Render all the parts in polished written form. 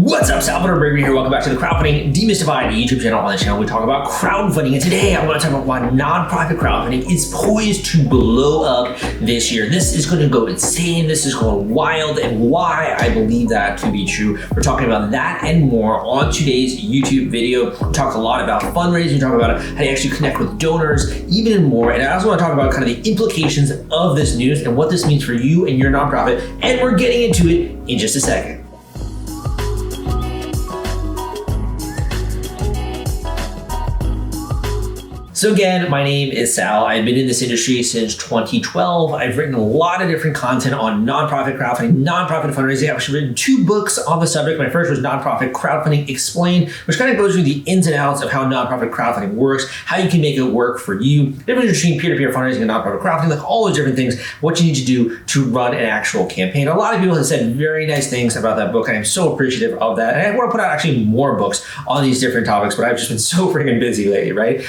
What's up, Salvador Bravery here. Welcome back to the Crowdfunding Demystified YouTube channel. On the channel, we talk about crowdfunding, and today I want to talk about why nonprofit crowdfunding is poised to blow up this year. This is going to go insane. This is going wild, and why I believe that to be true. We're talking about that and more on today's YouTube video. We talk a lot about fundraising. We talk about how to actually connect with donors, even more. And I also want to talk about kind of the implications of this news and what this means for you and your nonprofit. And we're getting into it in just a second. So again, my name is Sal. I've been in this industry since 2012. I've written a lot of different content on nonprofit crowdfunding, nonprofit fundraising. I've actually written 2 books on the subject. My first was Nonprofit Crowdfunding Explained, which kind of goes through the ins and outs of how nonprofit crowdfunding works, how you can make it work for you, the difference between peer-to-peer fundraising and nonprofit crowdfunding, like all those different things, what you need to do to run an actual campaign. A lot of people have said very nice things about that book. I am so appreciative of that. And I want to put out actually more books on these different topics, but I've just been so freaking busy lately, right?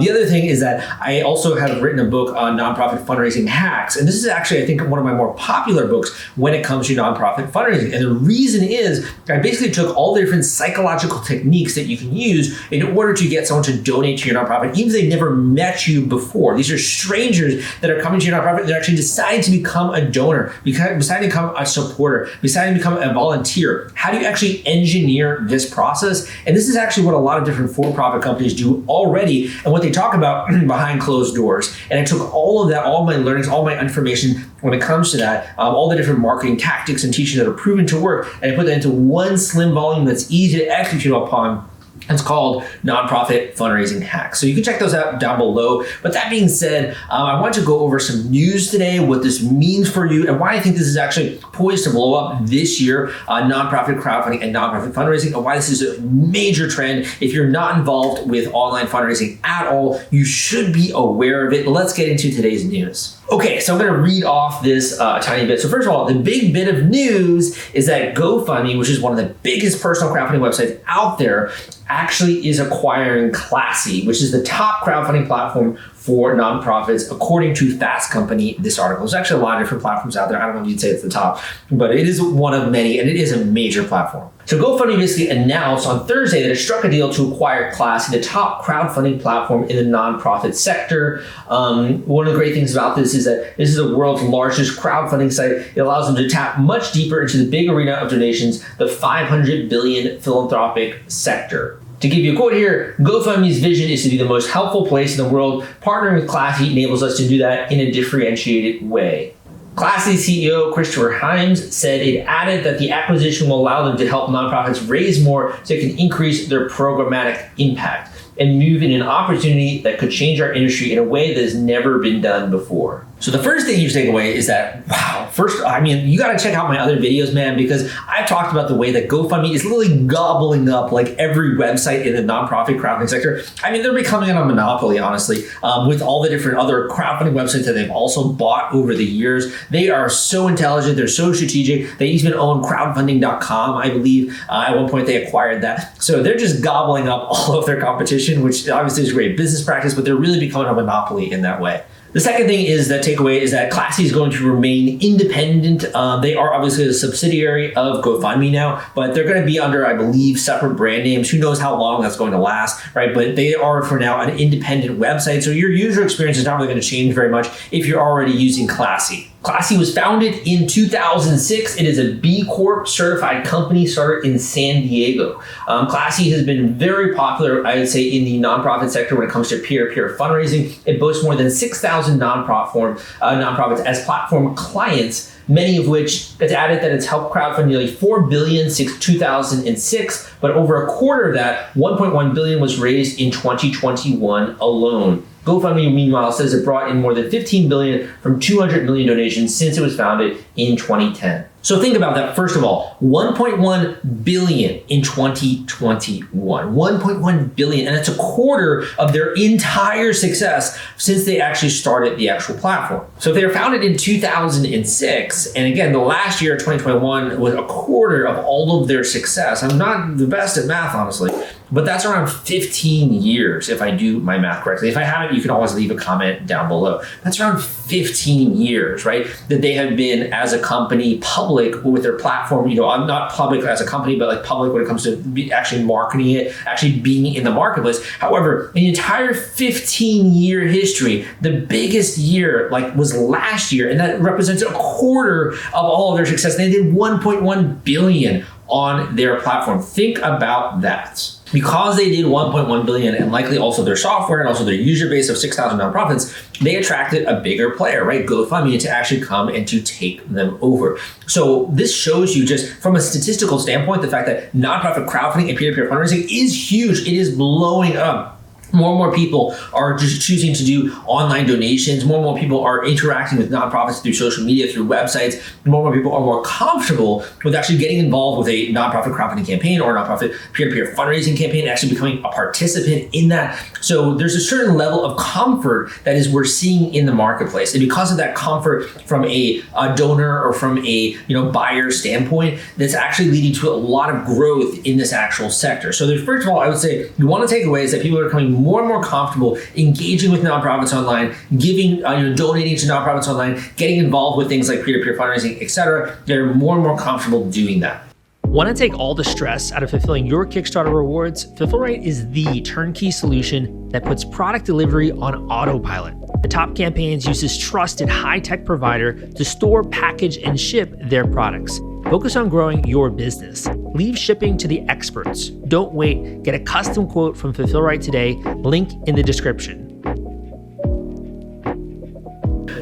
The other thing is that I also have written a book on nonprofit fundraising hacks. And this is actually, I think, one of my more popular books when it comes to nonprofit fundraising. And the reason is I basically took all the different psychological techniques that you can use in order to get someone to donate to your nonprofit, even if they never met you before. These are strangers that are coming to your nonprofit. They're actually deciding to become a donor, deciding to become a supporter, deciding to become a volunteer. How do you actually engineer this process? And this is actually what a lot of different for-profit companies do already, and what they talk about behind closed doors. And I took all of that, all my learnings, all my information when it comes to that, all the different marketing tactics and teachings that are proven to work, and I put that into one slim volume that's easy to execute upon. It's called Nonprofit Fundraising Hacks. So you can check those out down below. But that being said, I want to go over some news today, what this means for you, and why I think this is actually poised to blow up this year, nonprofit crowdfunding and nonprofit fundraising, and why this is a major trend. If you're not involved with online fundraising at all, you should be aware of it. But let's get into today's news. Okay, so I'm going to read off this tiny bit. So first of all, the big bit of news is that GoFundMe, which is one of the biggest personal crowdfunding websites out there, actually is acquiring Classy, which is the top crowdfunding platform for nonprofits, according to Fast Company, this article. There's actually a lot of different platforms out there. I don't know if you'd say it's the top, but it is one of many, and it is a major platform. So GoFundMe basically announced on Thursday that it struck a deal to acquire Classy, the top crowdfunding platform in the nonprofit sector. One of the great things about this is that this is the world's largest crowdfunding site. It allows them to tap much deeper into the big arena of donations, the 500 billion philanthropic sector. To give you a quote here, GoFundMe's vision is to be the most helpful place in the world. Partnering with Classy enables us to do that in a differentiated way. Classy CEO Christopher Himes said it added that the acquisition will allow them to help nonprofits raise more so it can increase their programmatic impact and move in an opportunity that could change our industry in a way that has never been done before. So the first thing you should take away is that, wow, first, I mean, you got to check out my other videos, man, because I've talked about the way that GoFundMe is literally gobbling up like every website in the nonprofit crowdfunding sector. I mean, they're becoming a monopoly, honestly, with all the different other crowdfunding websites that they've also bought over the years. They are so intelligent. They're so strategic. They even own crowdfunding.com, I believe. At one point, they acquired that. So they're just gobbling up all of their competition, which obviously is great business practice, but they're really becoming a monopoly in that way. The second thing is that takeaway is that Classy is going to remain independent. They are obviously a subsidiary of GoFundMe now, but they're going to be under, I believe, separate brand names. Who knows how long that's going to last, right? But they are, for now, an independent website. So your user experience is not really going to change very much if you're already using Classy. Classy was founded in 2006. It is a B Corp certified company started in San Diego. Classy has been very popular, I would say, in the nonprofit sector when it comes to peer-to-peer fundraising. It boasts more than 6,000 nonprofits as platform clients, many of which it's added that it's helped crowdfund nearly $4 billion since 2006, but over a quarter of that, $1.1 billion was raised in 2021 alone. GoFundMe, meanwhile, says it brought in more than $15 billion from 200 million donations since it was founded in 2010. So think about that. First of all, 1.1 billion in 2021, 1.1 billion, and that's a quarter of their entire success since they actually started the actual platform. So if they were founded in 2006, and again, the last year, 2021, was a quarter of all of their success. I'm not the best at math, honestly. but that's around 15 years if I do my math correctly. If I haven't, you can always leave a comment down below. That's around 15 years, right? That they have been as a company public with their platform. I'm not public as a company, but like public when it comes to actually marketing it, actually being in the marketplace. However, in the entire 15-year history, the biggest year was last year, and that represents a quarter of all of their success. They did 1.1 billion on their platform. Think about that. Because they did 1.1 billion and likely also their software and also their user base of 6,000 nonprofits, they attracted a bigger player, right? GoFundMe, to actually come and to take them over. So this shows you, just from a statistical standpoint, the fact that nonprofit crowdfunding and peer-to-peer fundraising is huge. It is blowing up. More and more people are just choosing to do online donations. More and more people are interacting with nonprofits through social media, through websites. More and more people are more comfortable with actually getting involved with a nonprofit crowdfunding campaign or a nonprofit peer-to-peer fundraising campaign, actually becoming a participant in that. So there's a certain level of comfort that we're seeing in the marketplace. And because of that comfort from a donor or from a buyer standpoint, that's actually leading to a lot of growth in this actual sector. So there's, first of all, I would say you want to take away is that people are becoming more and more comfortable engaging with nonprofits online, giving, donating to nonprofits online, getting involved with things like peer-to-peer fundraising, etc. They're more and more comfortable doing that. Want to take all the stress out of fulfilling your Kickstarter rewards? Fulfillrite is the turnkey solution that puts product delivery on autopilot. The Top Campaigns uses trusted high-tech provider to store, package, and ship their products. Focus on growing your business. Leave shipping to the experts. Don't wait. Get a custom quote from Fulfillrite today. Link in the description.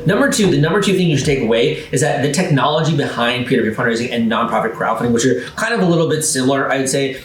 The number two thing you should take away is that the technology behind peer-to-peer fundraising and nonprofit crowdfunding, which are kind of a little bit similar, I would say,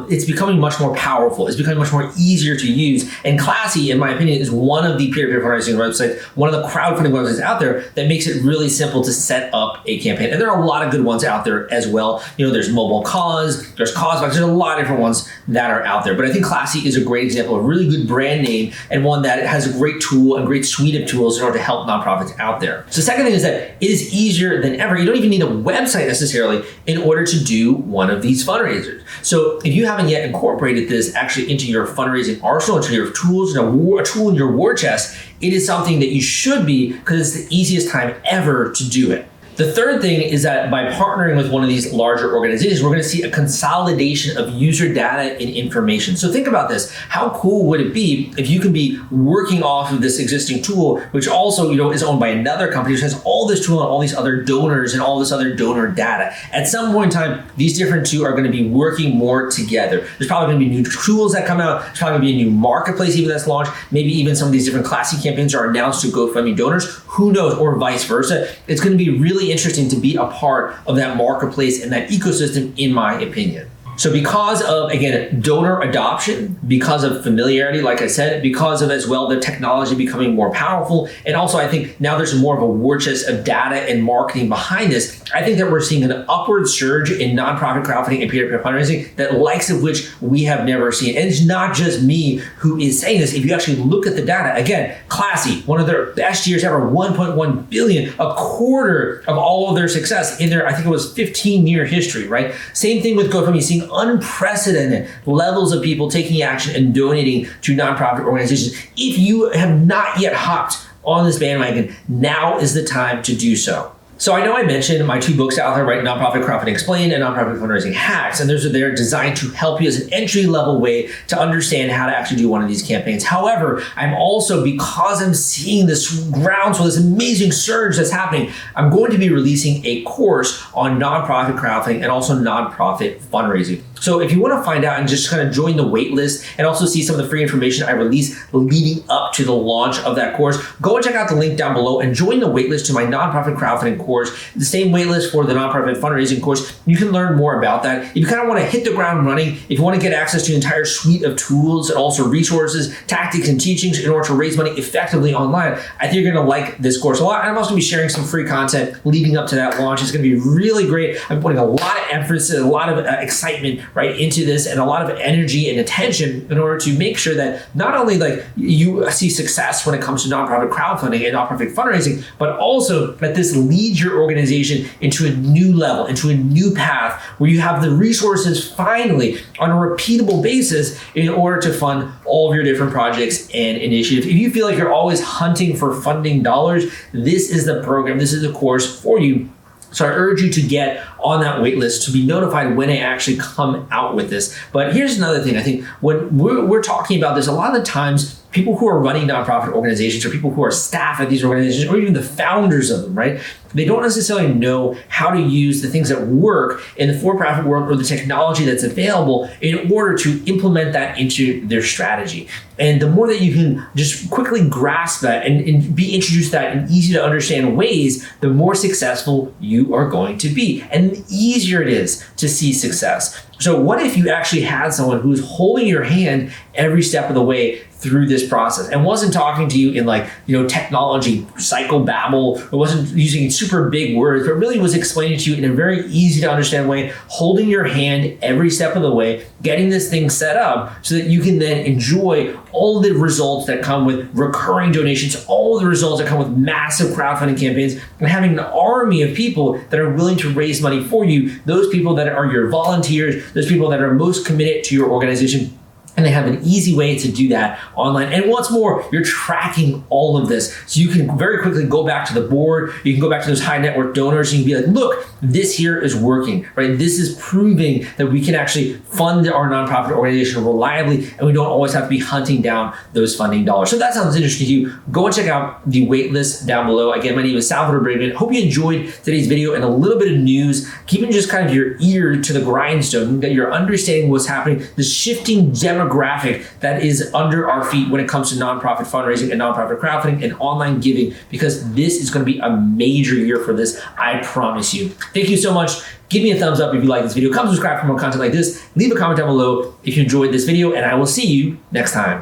it's becoming much more powerful. It's becoming much more easier to use. And Classy, in my opinion, is one of the peer-to-peer fundraising websites, one of the crowdfunding websites out there that makes it really simple to set up a campaign. And there are a lot of good ones out there as well. There's Mobile Cause, there's CauseBox, there's a lot of different ones that are out there. But I think Classy is a great example, a really good brand name, and one that has a great tool and great suite of tools in order to help nonprofits out there. So the second thing is that it is easier than ever. You don't even need a website necessarily in order to do one of these fundraisers. So if you haven't yet incorporated this actually into your fundraising arsenal, into your tools, a tool in your war chest, it is something that you should be, because it's the easiest time ever to do it. The third thing is that by partnering with one of these larger organizations, we're going to see a consolidation of user data and information. So think about this. How cool would it be if you could be working off of this existing tool, which also is owned by another company, which has all this tool and all these other donors and all this other donor data. At some point in time, these different two are going to be working more together. There's probably going to be new tools that come out. There's probably going to be a new marketplace even that's launched. Maybe even some of these different Classy campaigns are announced to GoFundMe donors. Who knows? Or vice versa. It's going to be really interesting to be a part of that marketplace and that ecosystem, in my opinion. So because of, again, donor adoption, because of familiarity, like I said, because of as well the technology becoming more powerful, and also I think now there's more of a war chest of data and marketing behind this, I think that we're seeing an upward surge in nonprofit crowdfunding and peer-to-peer fundraising, that likes of which we have never seen. And it's not just me who is saying this. If you actually look at the data, again, Classy, one of their best years ever, 1.1 billion, a quarter of all of their success in their, I think it was 15-year history, right? Same thing with GoFundMe, seeing unprecedented levels of people taking action and donating to nonprofit organizations. If you have not yet hopped on this bandwagon, now is the time to do so. So I know I mentioned my two books out there, right? Nonprofit Crowdfunding Explained and Nonprofit Fundraising Hacks. And those are there designed to help you as an entry-level way to understand how to actually do one of these campaigns. However, I'm also, because I'm seeing this groundswell, this amazing surge that's happening, I'm going to be releasing a course on nonprofit crowdfunding and also nonprofit fundraising. So if you want to find out and just kind of join the wait list and also see some of the free information I release leading up to the launch of that course, go and check out the link down below and join the wait list to my nonprofit crowdfunding course, the same wait list for the nonprofit fundraising course. You can learn more about that. If you kind of want to hit the ground running, if you want to get access to an entire suite of tools and also resources, tactics, and teachings in order to raise money effectively online, I think you're going to like this course a lot. I'm also going to be sharing some free content leading up to that launch. It's going to be really great. I'm putting a lot of emphasis, a lot of excitement right into this and a lot of energy and attention in order to make sure that not only like you see success when it comes to nonprofit crowdfunding and nonprofit fundraising, but also that this leads your organization into a new level, into a new path where you have the resources finally on a repeatable basis in order to fund all of your different projects and initiatives. If you feel like you're always hunting for funding dollars, this is the program, this is the course for you. So I urge you to get on that wait list to be notified when I actually come out with this. But here's another thing. I think when we're talking about this, a lot of the times people who are running nonprofit organizations or people who are staff at these organizations or even the founders of them, right? They don't necessarily know how to use the things that work in the for-profit world or the technology that's available in order to implement that into their strategy. And the more that you can just quickly grasp that and be introduced to that in easy to understand ways, the more successful you are going to be. And the easier it is to see success. So what if you actually had someone who's holding your hand every step of the way through this process and wasn't talking to you in like, technology, psychobabble, or wasn't using super big words, but really was explaining to you in a very easy to understand way, holding your hand every step of the way, getting this thing set up so that you can then enjoy all the results that come with recurring donations, all the results that come with massive crowdfunding campaigns, and having an army of people that are willing to raise money for you, those people that are your volunteers, those people that are most committed to your organization. And they have an easy way to do that online. And what's more, you're tracking all of this. So you can very quickly go back to the board. You can go back to those high net worth donors and you can be like, look, this here is working, right? This is proving that we can actually fund our nonprofit organization reliably and we don't always have to be hunting down those funding dollars. So if that sounds interesting to you, go and check out the waitlist down below. Again, my name is Salvador Brigman. Hope you enjoyed today's video and a little bit of news, keeping just kind of your ear to the grindstone, that you're understanding what's happening, the shifting demographic that is under our feet when it comes to nonprofit fundraising and nonprofit crowdfunding and online giving, because this is going to be a major year for this, I promise you. Thank you so much. Give me a thumbs up if you like this video. Come subscribe for more content like this. Leave a comment down below if you enjoyed this video, and I will see you next time.